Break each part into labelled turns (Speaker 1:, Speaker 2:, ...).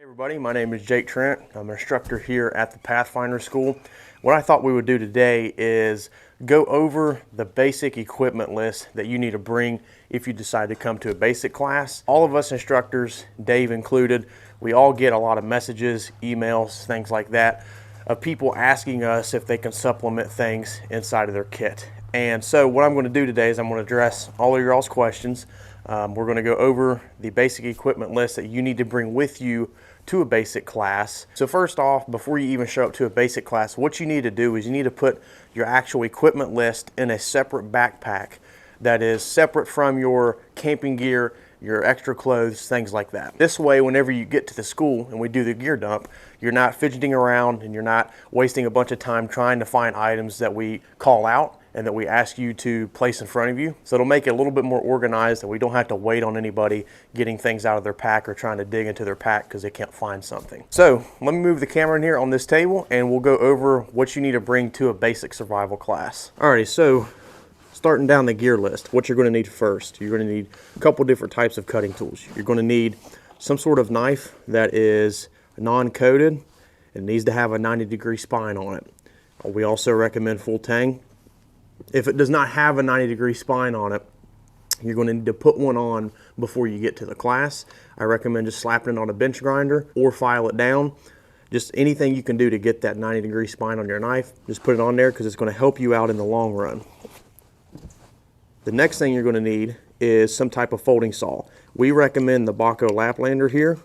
Speaker 1: Everybody, my name is Jake Trent. I'm an instructor here at the Pathfinder School. What I thought we would do today is go over the basic equipment list that you need to bring if you decide to come to a basic class. All of us instructors, Dave included, we all get a lot of messages, emails, things like that, of people asking us if they can supplement things inside of their kit. And so what I'm going to do today is I'm going to address all of your all's questions. We're going to go over the basic equipment list that you need to bring with you to a basic class. So first off, before you even show up to a basic class, what you need to do is you need to put your actual equipment list in a separate backpack that is separate from your camping gear, your extra clothes, things like that. This way, whenever you get to the school and we do the gear dump, you're not fidgeting around and you're not wasting a bunch of time trying to find items that we call out and that we ask you to place in front of you. So it'll make it a little bit more organized and we don't have to wait on anybody getting things out of their pack or trying to dig into their pack because they can't find something. So let me move the camera in here on this table and we'll go over what you need to bring to a basic survival class. Alrighty, so starting down the gear list, what you're going to need first, you're going to need a couple different types of cutting tools. You're going to need some sort of knife that is non-coated. It needs to have a 90-degree spine on it. We also recommend full tang. If it does not have a 90-degree spine on it, you're going to need to put one on before you get to the class. I recommend just slapping it on a bench grinder or file it down. Just anything you can do to get that 90-degree spine on your knife, just put it on there because it's going to help you out in the long run. The next thing you're going to need is some type of folding saw. We recommend the Baco Laplander here.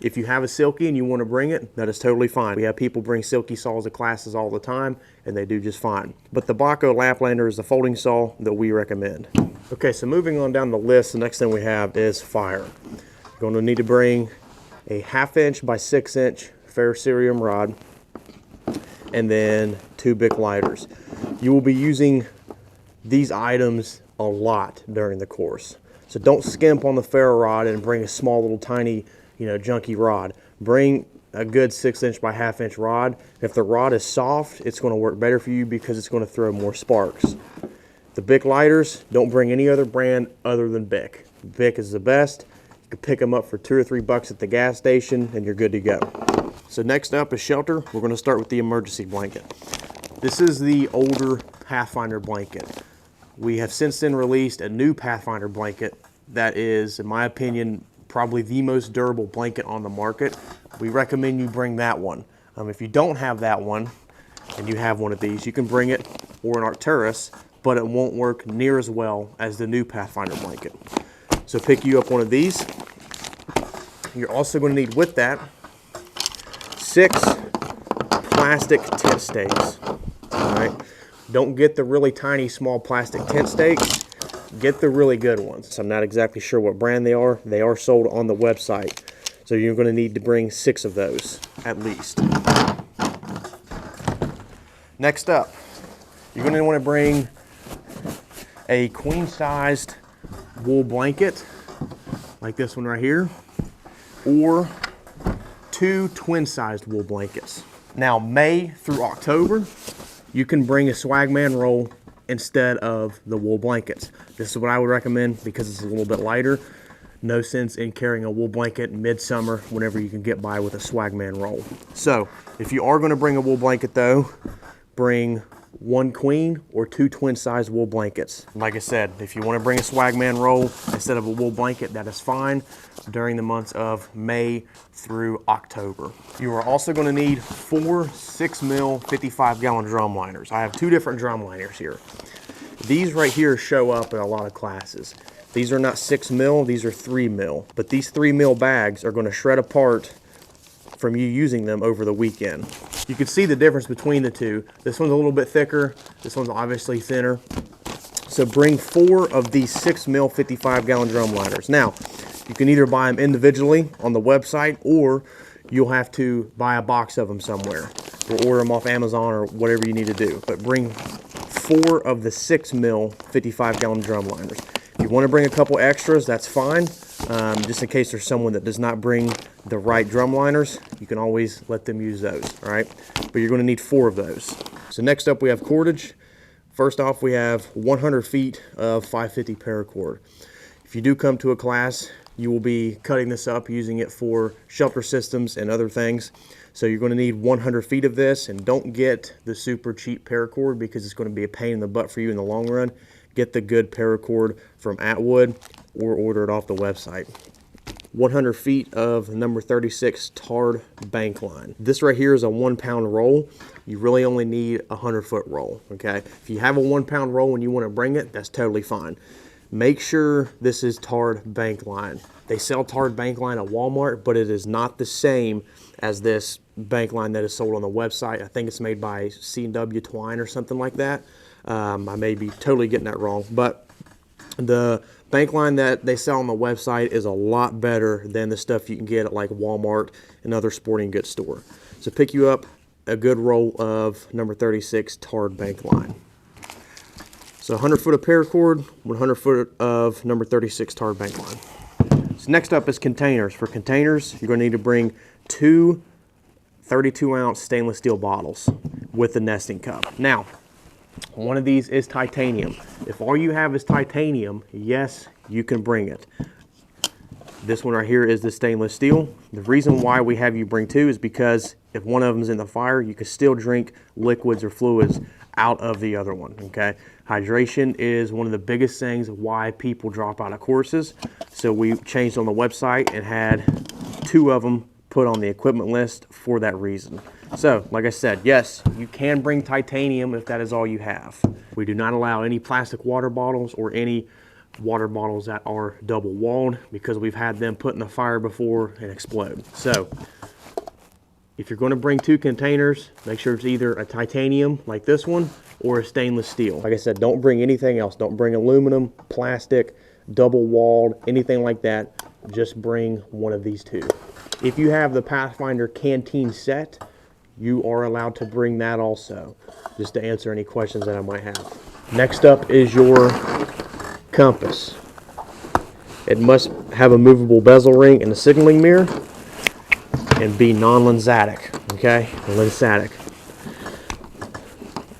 Speaker 1: If you have a Silky and you want to bring it, that is totally fine. We have people bring Silky saws to classes all the time and they do just fine. But the Baco Laplander is the folding saw that we recommend. Okay, so moving on down the list, the next thing we have is fire. You're going to need to bring a 1/2 inch by 6 inch ferrocerium rod and then 2 Bic lighters. You will be using these items a lot during the course. So don't skimp on the ferro rod and bring a small little tiny junky rod. Bring a good 6 inch by 1/2 inch rod. If the rod is soft, it's going to work better for you because it's going to throw more sparks. The Bic lighters, don't bring any other brand other than Bic. Bic is the best. You can pick them up for $2 or $3 at the gas station and you're good to go. So next up is shelter. We're going to start with the emergency blanket. This is the older Pathfinder blanket. We have since then released a new Pathfinder blanket that is, in my opinion, probably the most durable blanket on the market. We recommend you bring that one. If you don't have that one and you have one of these, you can bring it or an Arcturus, but it won't work near as well as the new Pathfinder blanket. So pick you up one of these. You're also going to need with that 6 plastic tent stakes. All right. Don't get the really tiny small plastic tent stakes. Get the really good ones. I'm not exactly sure what brand they are. They are sold on the website. So you're going to need to bring 6 of those at least. Next up, you're going to want to bring a queen-sized wool blanket like this one right here, or 2 twin-sized wool blankets. Now, May through October, you can bring a Swagman roll instead of the wool blankets. This is what I would recommend because it's a little bit lighter. No sense in carrying a wool blanket in midsummer whenever you can get by with a Swagman roll. So if you are going to bring a wool blanket though, bring 1 queen or 2 twin-sized wool blankets. Like I said, if you want to bring a Swagman roll instead of a wool blanket, that is fine during the months of May through October. You are also going to need 4 6mm 55-gallon drum liners. I have 2 different drum liners here. These right here show up in a lot of classes. These are not 6mm, these are 3mm. But these 3mm bags are going to shred apart from you using them over the weekend. You can see the difference between the two. This one's a little bit thicker, this one's obviously thinner. So bring 4 of these 6mm 55-gallon drum liners. Now, you can either buy them individually on the website or you'll have to buy a box of them somewhere or order them off Amazon or whatever you need to do. But bring 4 of the 6mm 55-gallon drum liners. If you want to bring a couple extras, that's fine. Just in case there's someone that does not bring the right drum liners, you can always let them use those, all right? But you're going to need 4 of those. So next up we have cordage. First off, we have 100 feet of 550 paracord. If you do come to a class you will be cutting this up, using it for shelter systems and other things. So you're going to need 100 feet of this, and don't get the super cheap paracord because it's going to be a pain in the butt for you in the long run. Get the good paracord from Atwood or order it off the website. 100 feet of number 36 tarred bank line. This right here is a 1 pound roll. You really only need a 100-foot roll, okay? If you have a 1 pound roll and you want to bring it, that's totally fine. Make sure this is tarred bank line. They sell tarred bank line at Walmart, but it is not the same as this bank line that is sold on the website. I think it's made by C&W Twine or something like that. I may be totally getting that wrong, but the bank line that they sell on the website is a lot better than the stuff you can get at like Walmart and other sporting goods store. So pick you up a good roll of number 36 tarred bank line. So 100 foot of paracord, 100 foot of number 36 tarred bank line. So next up is containers. For containers, you're going to need to bring 2 32-ounce stainless steel bottles with the nesting cup. Now, one of these is titanium. If all you have is titanium, yes, you can bring it. This one right here is the stainless steel. The reason why we have you bring 2 is because if one of them is in the fire, you can still drink liquids or fluids out of the other one, okay? Hydration is one of the biggest things why people drop out of courses. So we changed on the website and had 2 of them put on the equipment list for that reason. So, like I said, yes, you can bring titanium if that is all you have. We do not allow any plastic water bottles or any water bottles that are double walled because we've had them put in the fire before and explode. So, if you're going to bring 2 containers, make sure it's either a titanium like this one or a stainless steel. Like I said, don't bring anything else. Don't bring aluminum, plastic, double walled, anything like that. Just bring one of these 2. If you have the Pathfinder canteen set, you are allowed to bring that also, just to answer any questions that I might have. Next up is your compass. It must have a movable bezel ring and a signaling mirror and be non-lensatic, okay? Lensatic.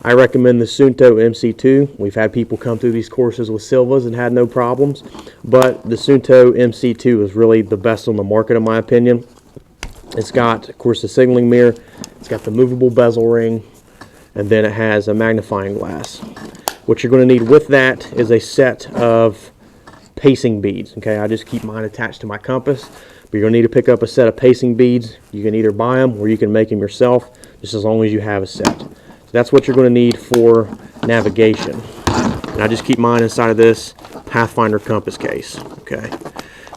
Speaker 1: I recommend the Sunto MC2. We've had people come through these courses with Silvas and had no problems, but the Sunto MC2 is really the best on the market in my opinion. It's got, of course, the signaling mirror, it's got the movable bezel ring, and then it has a magnifying glass. What you're going to need with that is a set of pacing beads, okay? I just keep mine attached to my compass, but you're going to need to pick up a set of pacing beads. You can either buy them or you can make them yourself, just as long as you have a set. So that's what you're going to need for navigation. And I just keep mine inside of this Pathfinder compass case, okay?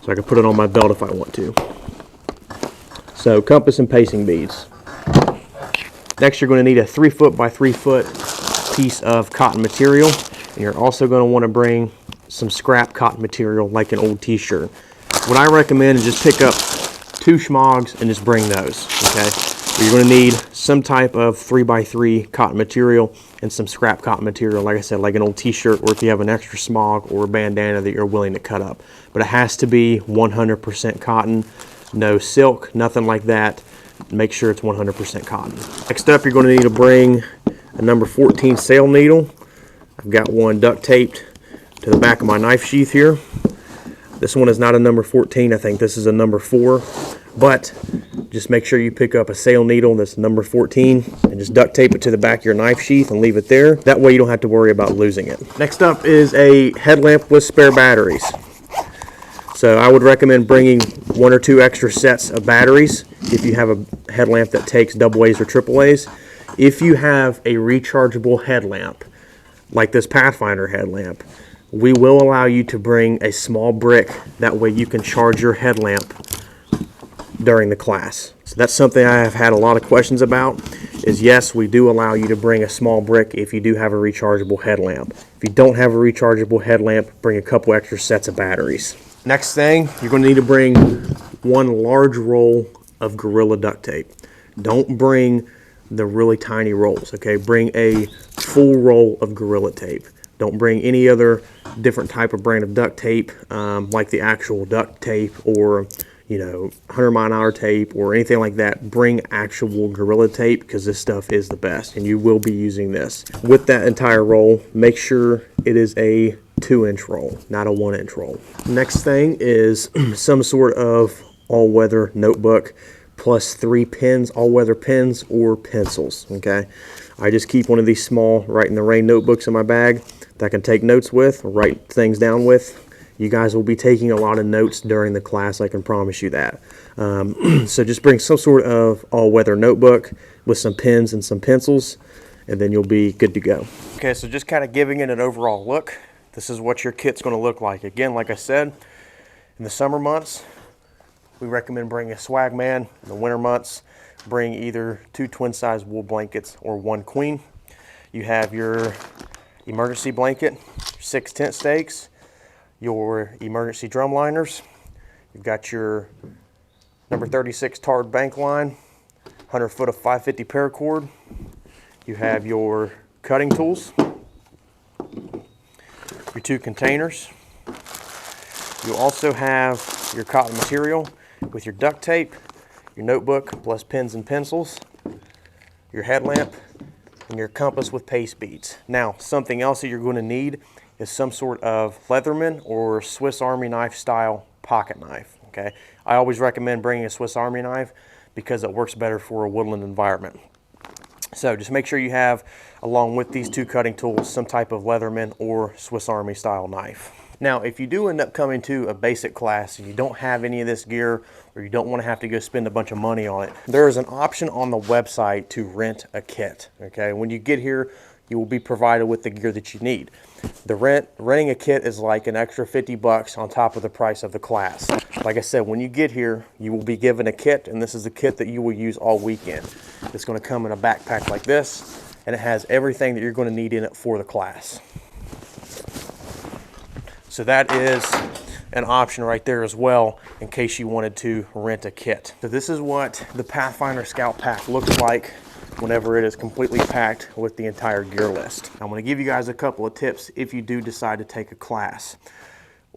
Speaker 1: So I can put it on my belt if I want to. So compass and pacing beads. Next, you're going to need a 3 foot by 3 foot piece of cotton material, and you're also going to want to bring some scrap cotton material like an old t-shirt. What I recommend is just pick up 2 schmogs and just bring those, okay? But you're going to need some type of 3 by 3 cotton material and some scrap cotton material, like I said, like an old t-shirt, or if you have an extra smog or a bandana that you're willing to cut up. But it has to be 100% cotton, no silk, nothing like that. Make sure it's 100% cotton. Next up, you're going to need to bring a number 14 sail needle. I've got one duct taped to the back of my knife sheath here. This one is not a number 14. I think this is a number 4. But just make sure you pick up a sail needle that's number 14 and just duct tape it to the back of your knife sheath and leave it there. That way you don't have to worry about losing it. Next up is a headlamp with spare batteries. So I would recommend bringing 1 or 2 extra sets of batteries if you have a headlamp that takes AA's or AAA's. If you have a rechargeable headlamp, like this Pathfinder headlamp, we will allow you to bring a small brick. That way you can charge your headlamp during the class. So that's something I have had a lot of questions about, is yes, we do allow you to bring a small brick if you do have a rechargeable headlamp. If you don't have a rechargeable headlamp, bring a couple extra sets of batteries. Next thing, you're going to need to bring 1 large roll of Gorilla duct tape. Don't bring the really tiny rolls, okay? Bring a full roll of Gorilla tape. Don't bring any other different type of brand of duct tape, like the actual duct tape or, 100-mile-an-hour tape or anything like that. Bring actual Gorilla tape, because this stuff is the best, and you will be using this. With that entire roll, make sure it is a 2-inch roll, not a 1-inch roll. Next thing is some sort of all-weather notebook plus 3 pens, all-weather pens or pencils, okay? I just keep one of these small Write in the Rain notebooks in my bag that I can take notes with, write things down with. You guys will be taking a lot of notes during the class, I can promise you that. So just bring some sort of all-weather notebook with some pens and some pencils, and then you'll be good to go. Okay, so just kind of giving it an overall look. This is what your kit's going to look like. Again, like I said, in the summer months, we recommend bringing a swag man. In the winter months, bring either 2 twin-size wool blankets or 1 queen. You have your emergency blanket, 6 tent stakes, your emergency drum liners. You've got your number 36 tarred bank line, 100 foot of 550 paracord. You have your cutting tools, your 2 containers. You also have your cotton material with your duct tape, your notebook plus pens and pencils, your headlamp, and your compass with paste beads. Now, something else that you're going to need is some sort of Leatherman or Swiss Army knife style pocket knife, okay? I always recommend bringing a Swiss Army knife because it works better for a woodland environment. So just make sure you have, along with these 2 cutting tools, some type of Leatherman or Swiss Army style knife. Now, if you do end up coming to a basic class and you don't have any of this gear, or you don't want to have to go spend a bunch of money on it, there is an option on the website to rent a kit, okay? When you get here, you will be provided with the gear that you need. Renting a kit is like an extra 50 bucks on top of the price of the class. Like I said, when you get here, you will be given a kit, and this is the kit that you will use all weekend. It's going to come in a backpack like this, and it has everything that you're going to need in it for the class. So that is an option right there as well in case you wanted to rent a kit. So this is what the Pathfinder Scout Pack looks like whenever it is completely packed with the entire gear list. I'm going to give you guys a couple of tips if you do decide to take a class.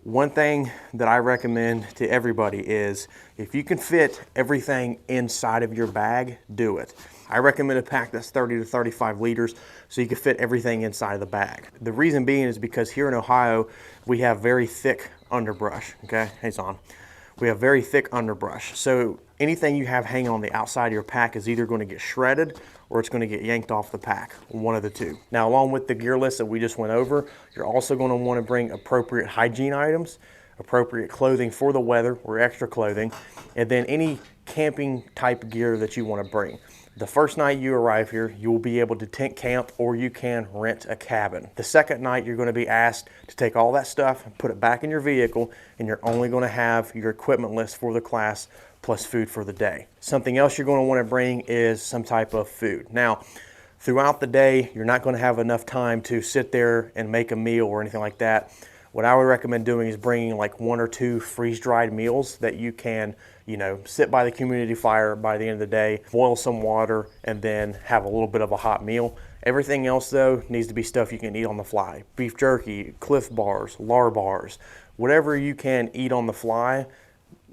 Speaker 1: One thing that I recommend to everybody is if you can fit everything inside of your bag, do it. I recommend a pack that's 30 to 35 liters so you can fit everything inside of the bag. The reason being is because here in Ohio, we have very thick underbrush, okay? Hey, it's on. We have very thick underbrush. So anything you have hanging on the outside of your pack is either going to get shredded or it's going to get yanked off the pack, one of the two. Now, along with the gear list that we just went over, you're also going to want to bring appropriate hygiene items, appropriate clothing for the weather or extra clothing, and then any camping type gear that you want to bring. The first night you arrive here, you will be able to tent camp or you can rent a cabin. The second night, you're going to be asked to take all that stuff and put it back in your vehicle, and you're only going to have your equipment list for the class plus food for the day. Something else you're going to want to bring is some type of food. Now, throughout the day, you're not going to have enough time to sit there and make a meal or anything like that. What I would recommend doing is bringing like 1 or 2 freeze-dried meals that you can, sit by the community fire by the end of the day, boil some water, and then have a little bit of a hot meal. Everything else, though, needs to be stuff you can eat on the fly. Beef jerky, Cliff bars, lar bars, whatever you can eat on the fly,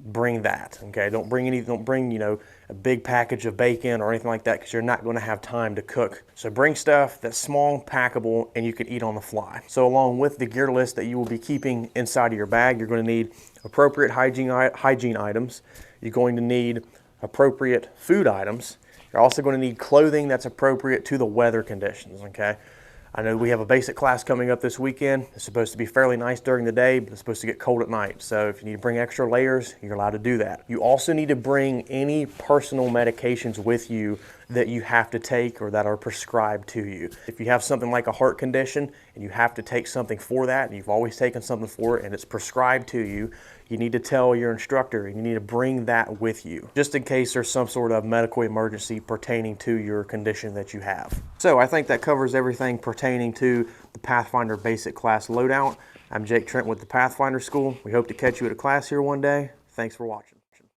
Speaker 1: bring that, okay? Don't bring a big package of bacon or anything like that because you're not going to have time to cook. So bring stuff that's small, packable, and you can eat on the fly. So along with the gear list that you will be keeping inside of your bag, you're going to need appropriate hygiene items. You're going to need appropriate food items. You're also going to need clothing that's appropriate to the weather conditions, okay? I know we have a basic class coming up this weekend. It's supposed to be fairly nice during the day, but it's supposed to get cold at night. So if you need to bring extra layers, you're allowed to do that. You also need to bring any personal medications with you that you have to take or that are prescribed to you. If you have something like a heart condition and you have to take something for that, and you've always taken something for it and it's prescribed to you, you need to tell your instructor and you need to bring that with you, just in case there's some sort of medical emergency pertaining to your condition that you have. So I think that covers everything pertaining to the Pathfinder Basic Class Loadout. I'm Jake Trent with the Pathfinder School. We hope to catch you at a class here one day. Thanks for watching.